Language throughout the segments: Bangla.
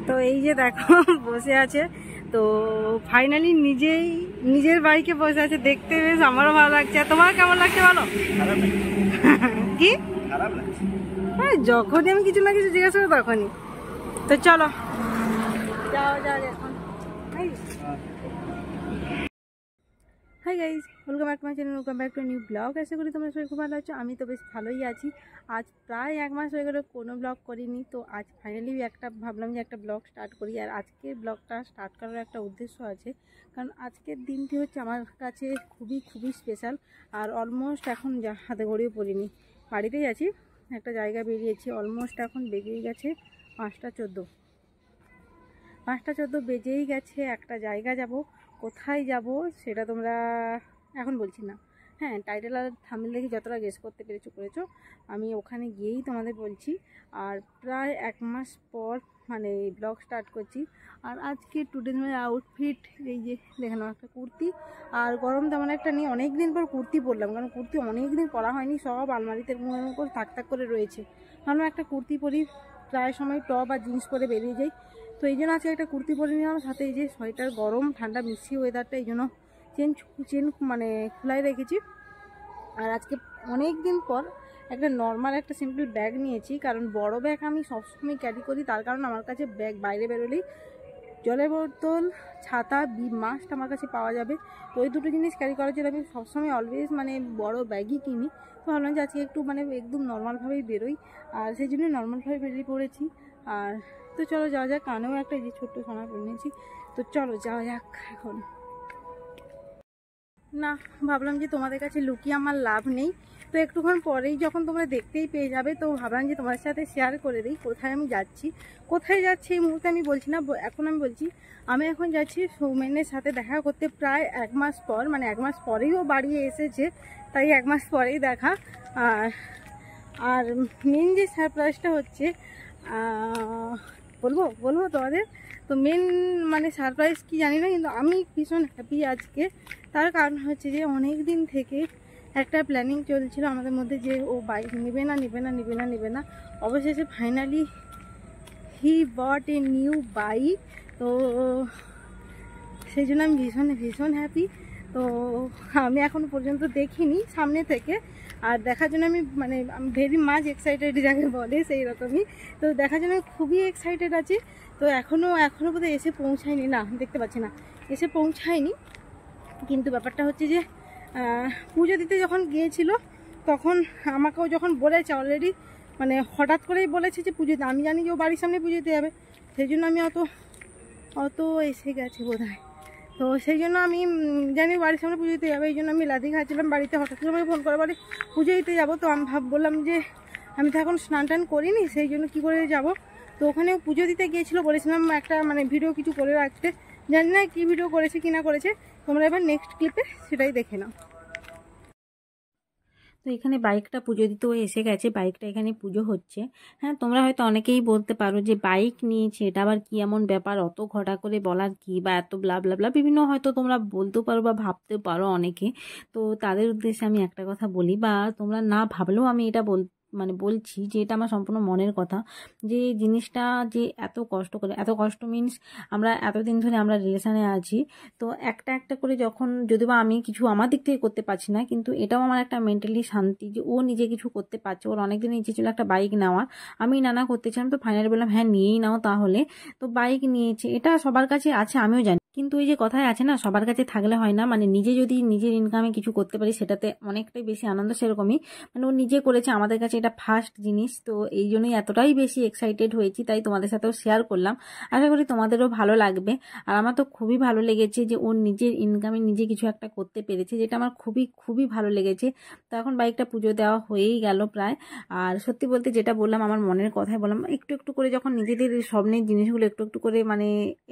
তো এই যে দেখো বসে আছে, তো ফাইনালি নিজের বাইকে বসে আছে, দেখতে বেশ আমারও ভালো লাগছে। তোমার কেমন লাগছে বলো? কি হ্যাঁ, যখনই আমি কিছু না কিছু জিজ্ঞাসা করবো তখনই। তো চলো যাও এখন। Hi guys, welcome back to my channel, welcome back to new blog. আশা করি তোমরা সবাই খুব ভালো আছো। আমি তো বেশ ভালোই আছি। আজ প্রায় 1 মাস হয়ে গেলো কোনো ব্লগ করিনি, তো আজ ফাইনালি ভাবলাম যে একটা ব্লগ স্টার্ট করি। আর আজকের ব্লগটা স্টার্ট করার একটা উদ্দেশ্য আছে, কারণ আজকের দিনটি হচ্ছে আমার কাছে খুবই স্পেশাল। আর অলমোস্ট এখন হাতে ঘড়িও পড়িনি, বাড়িতেই আছি, একটা জায়গা বেরিয়েছি। অলমোস্ট এখন বেজেই গেছে 5টা 14 বেজেই গেছে। একটা জায়গা যাব, কোথায় যাব সেটা তোমরা এখন বলছি না। হ্যাঁ, টাইটেল আর থাম্বনেল দেখে যতটা গেস করতে করেছো, আমি ওখানে গিয়েই তোমাদের বলছি। আর প্রায় 1 মাস পর মানে ব্লগ স্টার্ট করছি। আর আজকে টুডে আউটফিট এই যে দেখানো, একটা কুর্তি। আর গরম তেমন একটা নেই, অনেক দিন পর কুর্তি পরলাম, কারণ কুর্তি অনেক দিন পরা হয়নি, সব আলমারিতে করে থাক করে রয়েছে। ভাবলাম একটা কুর্তি পরি, প্রায় সময় টপ আর জিন্স পরে বেরিয়ে যাই। তো এই জন্য আজকে একটা কুর্তি পরে নিলাম, সাথে এই যে সোয়েটার, গরম ঠান্ডা মিশিয়ে ওয়েদারটা, এই জন্য চেন মানে খোলাই রেখেছি। আর আজকে অনেক দিন পর একটা নর্মাল একটা সিম্পল ব্যাগ নিয়েছি, কারণ বড় ব্যাগ আমি সবসময় ক্যারি করি, তার কারণ আমার কাছে ব্যাগ বাইরে বেরোলেই জলের বোতল, ছাতা, মাস্ট আমার কাছে পাওয়া যাবে। তো ওই দুটো জিনিস ক্যারি করার জন্য আমি সবসময় অলওয়েজ মানে বড় ব্যাগই কিনি। তো ভাবলাম যে আজকে একটু মানে একদম নর্মালভাবেই বেরোই, আর সেই জন্য নর্মালভাবে বেরিয়ে পড়েছি। আর তো চলো যাওয়া যাক, কানেও একটা যে ছোট্ট সোনা কিনেছি। তো চলো যাওয়া যাক এখন। না, ভাবলাম যে তোমাদের কাছে লুকিয়ে আমার লাভ নেই, তো একটুক্ষণ পরেই যখন তোমরা দেখতেই পেয়ে যাবে, তো ভাবলাম যে তোমার সাথে শেয়ার করে দিই কোথায় আমি যাচ্ছি। কোথায় যাচ্ছি এই মুহূর্তে আমি বলছি না, এখন আমি বলছি আমি এখন যাচ্ছি সৌমেনের সাথে দেখা করতে। প্রায় 1 মাস পর, মানে 1 মাস পরেই ও বাড়ি এসেছে, তাই 1 মাস পরেই দেখা। আর মেন যে সারপ্রাইজটা হচ্ছে, বলবো তোমাদের। তো মেন মানে সারপ্রাইজ কি জানি না, কিন্তু আমি ভীষণ হ্যাপি আজকে। তার কারণ হচ্ছে যে অনেক দিন থেকে একটা প্ল্যানিং চলছিল আমাদের মধ্যে, যে ও বাইক নেবে না। অবশেষে finally he bought a new bike. তো সেই জন্য আমি ভীষণ হ্যাপি। তো আমি এখনো পর্যন্ত দেখিনি সামনে থেকে, আর দেখার জন্য আমি ভেরি মাচ এক্সাইটেড যাকে বলে, সেই রকমই। তো দেখার জন্য খুবই এক্সাইটেড আছি। তো এখনও বোধহয় এসে পৌঁছায়নি, না দেখতে পাচ্ছি না, এসে পৌঁছায়নি। কিন্তু ব্যাপারটা হচ্ছে যে পুজো দিতে যখন গিয়েছিল, তখন আমাকেও যখন বলেছে অলরেডি, মানে হঠাৎ করেই বলেছে যে পুজো দিতে, আমি জানি যে ও বাড়ির সামনে পুজো দিতে যাবে, সেই জন্য আমি অত এসে গেছে বোধহয়। তো সেই জন্য আমি জানি বাড়ির সামনে পুজো দিতে যাবে, এই জন্য আমি লাদি খাচ্ছিলাম বাড়িতে। হঠাৎ করে আমাকে ফোন করে বাড়ি পুজো দিতে যাবো। তো আমি বললাম যে আমি তো এখন স্নান টান করিনি, সেই জন্য কী করে যাব। তো ওখানে পুজো দিতে গিয়েছিলো, বলেছিলাম একটা ভিডিও কিছু করে রাখতে, জানি না কি ভিডিও করেছে কি না করেছে, তোমরা এবার নেক্সট ক্লিপে সেটাই দেখে নাও। তো এখানে বাইকটা পুজো দিতেও এসে গেছে, বাইকটা এখানে পুজো হচ্ছে। হ্যাঁ, তোমরা হয়তো অনেকেই বলতে পারো যে বাইক নিয়েছে, এটা আবার কি এমন ব্যাপার, অত ঘটা করে বলার কি, বা এত ব্লা ব্লা ব্লা বিভিন্ন হয়তো তোমরা বলতেও পারো বা ভাবতেও পারো অনেকে। তো তাদের উদ্দেশ্যে আমি একটা কথা বলি, বা তোমরা না ভাবলেও আমি এটা বলছি যে এটা আমার সম্পূর্ণ মনের কথা। যে জিনিসটা যে এত কষ্ট মিনস আমরা এতদিন ধরে আমরা রিলেশনে আছি, তো একটা করে যখন, যদিও আমি কিছু আমার দিক থেকে করতে পারছি না, কিন্তু এটাও আমার একটা মেন্টালি শান্তি যে ও নিজে কিছু করতে পারছে। ওর অনেকদিন ইচ্ছে ছিল একটা বাইক নেওয়ার, আমি নানা করতেছিলাম, তো ফাইনালি বললাম হ্যাঁ নিয়েই নাও তাহলে। তো বাইক নিয়েছে, এটা সবার কাছে আছে আমিও জানি, কিন্তু ওই যে কথায় আছে না, সবার কাছে থাকলে হয় না। নিজে যদি নিজের ইনকামে কিছু করতে পারি, সেটাতে অনেকটাই বেশি আনন্দ। সেরকমই ও নিজে করেছে, আমাদের কাছে এটা ফার্স্ট জিনিস, তো এই জন্যই এতটাই বেশি এক্সাইটেড হয়েছি, তাই তোমাদের সাথেও শেয়ার করলাম। আশা করি তোমাদেরও ভালো লাগবে। আর আমার তো খুবই ভালো লেগেছে যে ওর নিজের ইনকামে নিজে কিছু একটা করতে পেরেছে, যেটা আমার খুবই ভালো লেগেছে। তো এখন বাইকটা পুজো দেওয়া হয়েই গেল প্রায়। আর সত্যি বলতে যেটা বললাম, আমার মনের কথাই বললাম, একটু করে যখন নিজেদের স্বপ্নের জিনিসগুলো একটু করে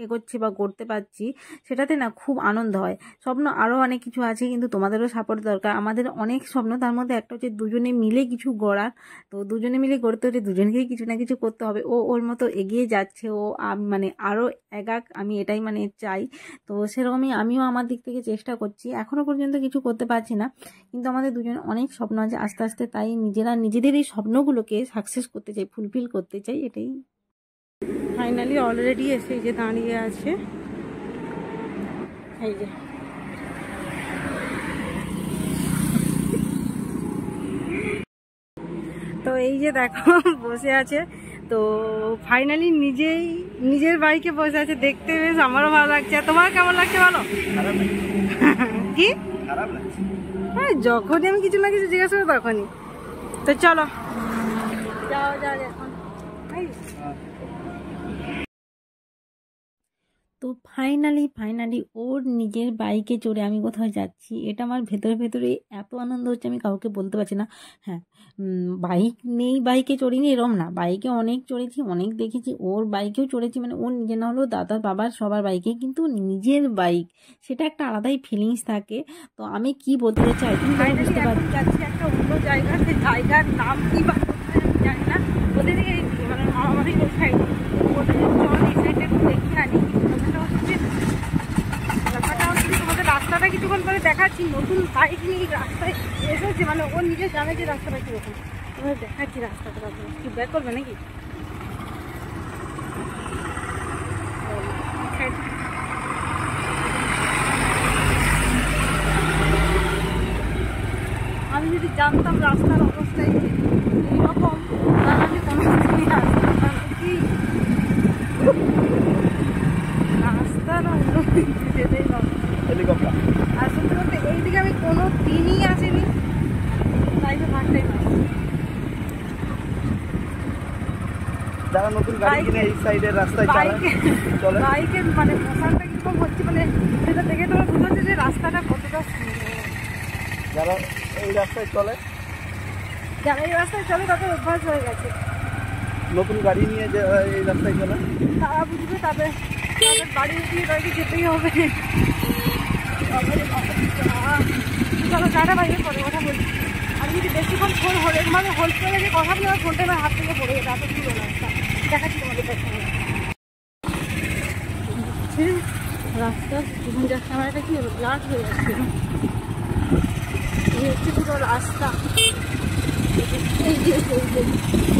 এগোচ্ছে বা করতে পারছি, সেটাতে না খুব আনন্দ হয়। স্বপ্ন আরও অনেক কিছু আছে, কিন্তু তোমাদেরও সাপোর্ট দরকার। আমাদের অনেক স্বপ্ন, তার মধ্যে একটা হচ্ছে দুজনে মিলে কিছু গড়ার। তো দুজনে মিলে গড়তে হলে দুজনকেই কিছু না কিছু করতে হবে। ওর মতো এগিয়ে যাচ্ছে, ও আরও এগাক, আমি এটাই চাই। তো সেরকমই আমিও আমার দিক থেকে চেষ্টা করছি। এখনও পর্যন্ত কিছু করতে পারছি না, কিন্তু আমাদের দুজন অনেক স্বপ্ন আছে আস্তে আস্তে, তাই নিজেরা নিজেদের এই স্বপ্নগুলোকে সাকসেস করতে চাই, ফুলফিল করতে চাই, এটাই ফাইনালি অলরেডি এসে যে দাঁড়িয়ে আছে, এই যে তো এই যে দেখো বসে আছে। তো ফাইনালি নিজের বাইকে বসে আছে, দেখতে বেশ আমারও ভালো লাগছে। তোমার কেমন লাগছে বলো? কি হ্যাঁ, যখনই আমি কিছু না কিছু জিজ্ঞাসা করবো তখনই। তো চলো যাও এখন। তো ফাইনালি ওর নিজের বাইকে চড়ে আমি কোথাও যাচ্ছি, এটা আমার ভেতরে এত আনন্দ হচ্ছে আমি কাউকে বলতে পারছি না। হ্যাঁ, বাইক নেই, বাইকে চড়িনি এরম না, বাইকে অনেক চড়েছি, অনেক দেখেছি, ওর বাইকেও চড়েছি, মানে ওর নিজের না হলেও দাদার বাবার সবার বাইকে, কিন্তু নিজের বাইক সেটা একটা আলাদাই ফিলিংস থাকে। তো আমি কি বলতে চাই বুঝতে পারছি, যাচ্ছি একটা অন্য জায়গা, সে জায়গার নাম কি বা জানি না, ওদের মানে আমাদের ওই সাইড ওদের এই সাইডটা একটু দেখে আনি। তোমাদের রাস্তাটা কিছুক্ষণ পরে দেখাচ্ছি, নতুন বাইক নিয়ে রাস্তায় এসেছে, মানে ও নিজে জানে যে রাস্তাটা কিরকম। তোমাদের দেখাচ্ছি রাস্তাটা, কি ব্যাক করবে নাকি? আমি যদি জানতাম রাস্তার অবস্থা এইরকম, তাহলে আমি তোমাকে আসতাম কি রাস্তার যেতেই হবে। আর সত্যি বলতে এইদিকে আমি কোনো দিনই আসিনি, লাইফে ফার্স্ট টাইম আসি। যারা নতুন গাড়ি কিনে এই সাইডের রাস্তায় চলে, বাইকের মানে মোশনটা কিরকম হচ্ছে, মানে সেটা দেখে তোমরা বুঝতে পারছো যে রাস্তাটা কতটা সুন্দর। যারা এই রাস্তায় চলে তাদের অভ্যাস হয়ে গেছে, নতুন গাড়ি নিয়ে যে এই রাস্তায় চলে তারা বুঝবে, তাদের বাড়ি দিয়ে তাদেরকে যেতেই হবে। চলো টাটা, বাইরে পরে কথা বলছি। আমি যদি বেশিক্ষণ ফোন হলে মানে হোল্ড করে যে কথা বলে আমার ফোনটা আমার হাত থেকে পড়ে যেত, এত দূর রাস্তা। দেখাচ্ছি তোমাদের কাছে রাস্তার জীবনযাত্রা, আমার একটা কি হলো ব্লাড হয়ে যাচ্ছে, এই হচ্ছে পুরো রাস্তা।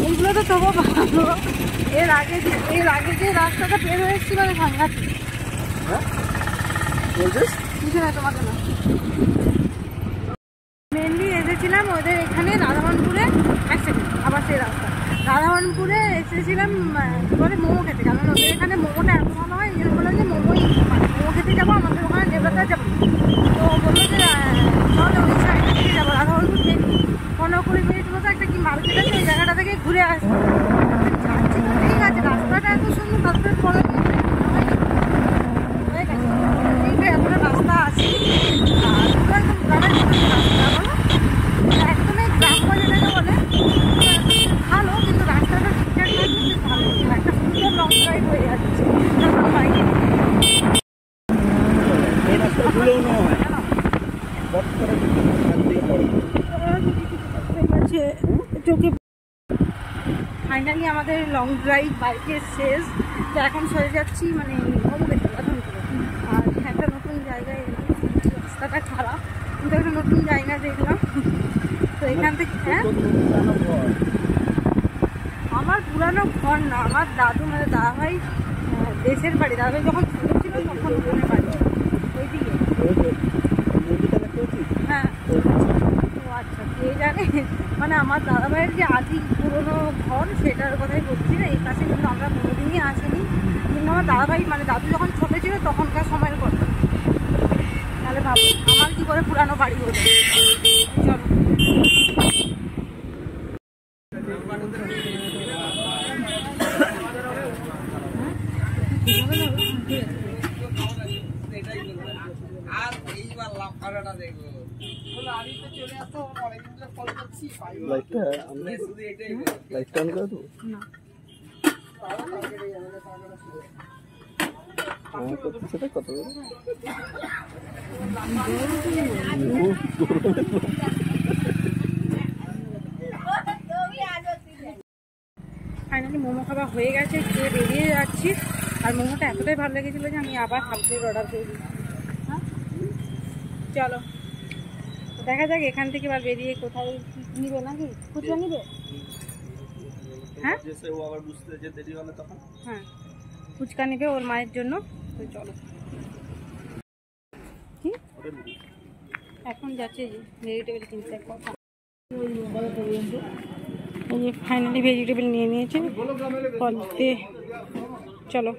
এইগুলো তো তবু ভালো, এর আগে যে রাস্তাটা বের হয়ে এসেছি মানে সাংঘাতিক। কিছু না, তোমাকে না, মেনলি এসেছিলাম ওদের এখানে রাধামনপুরে, এক সেকেন্ড আবার সেই রাস্তা, রাধামনপুরে এসেছিলাম কী বলে মোমো খেতে, কারণ ওদের এখানে মোমোটা এত ভালো হয়, এই জন্য বললাম যে মোমো খেতে যাবো, আমাদের ওখানে দেবতা যাবো। তো বললো যে চলো ওই সাইডে থেকে যাবো, রাধামনপুর থেকে 15-20 মিনিট মতো একটা কি মার্কেট আছে, ওই জায়গাটা থেকে ঘুরে আসবো। ঠিক আছে, রাস্তাটা এত সুন্দর, তারপরে পরে হয়ে গেছে, এইটা এতটা রাস্তা আছে, আর একদম গ্রামের রাস্তা বলো, একদমই গ্রাম বাজারে বলে ভালো, কিন্তু রাস্তাটা ঠিকঠাক থাকলে ভালো, একটা সুন্দর লং ড্রাইভ হয়ে যাচ্ছে। চোখে ফাইনালি আমাদের লং ড্রাইভ বাইকের শেষ। তো এখন সরে যাচ্ছি মানে মোমো খেতে, এখন আর একটা নতুন জায়গায়, রাস্তাটা খারাপ কিন্তু একটা নতুন জায়গা দেখলাম। তো এখান থেকে আমার পুরানো ঘর না, আমার দাদু মানে দাদাভাই দেশের বাড়ি, দাদাভাই যখন ছোটো ছিল তখন ওখানে বাড়ি ওইদিকে। হ্যাঁ, ও আচ্ছা, কে জানে, মানে আমার দাদাভাইয়ের যে আদি পুরোনো ঘর সেটার কথাই বলছি না, এই পাশে কিন্তু আমরা কোনোদিনই আসিনি, কিন্তু আমার দাদাভাই মানে দাদু যখন ছোটো ছিল তখনকার সময়ের কথা। তাহলে ভাবো আমার কি করে পুরানো বাড়ি হলো। চলো কত ফাইনালি মোমো খাওয়া হয়ে গেছে, খেয়ে বেরিয়ে যাচ্ছি। আর মোমোটা এতটাই ভালো লেগেছিলো যে আমি আবার হাফ প্লেট অর্ডার করে দিই। হ্যাঁ চলো দেখা যাক এখান থেকে বা বেরিয়ে কোথাও নিবে নাকি, খুচরা নিবে। হ্যাঁ হ্যাঁ ফুচকা নেবে ওর মায়ের জন্য। তো চলো, কি এখন যাচ্ছে ভেজিটেবল কিনতে কথা। এই যে ফাইনালি ভেজিটেবল নিয়ে নিয়েছে, চলো।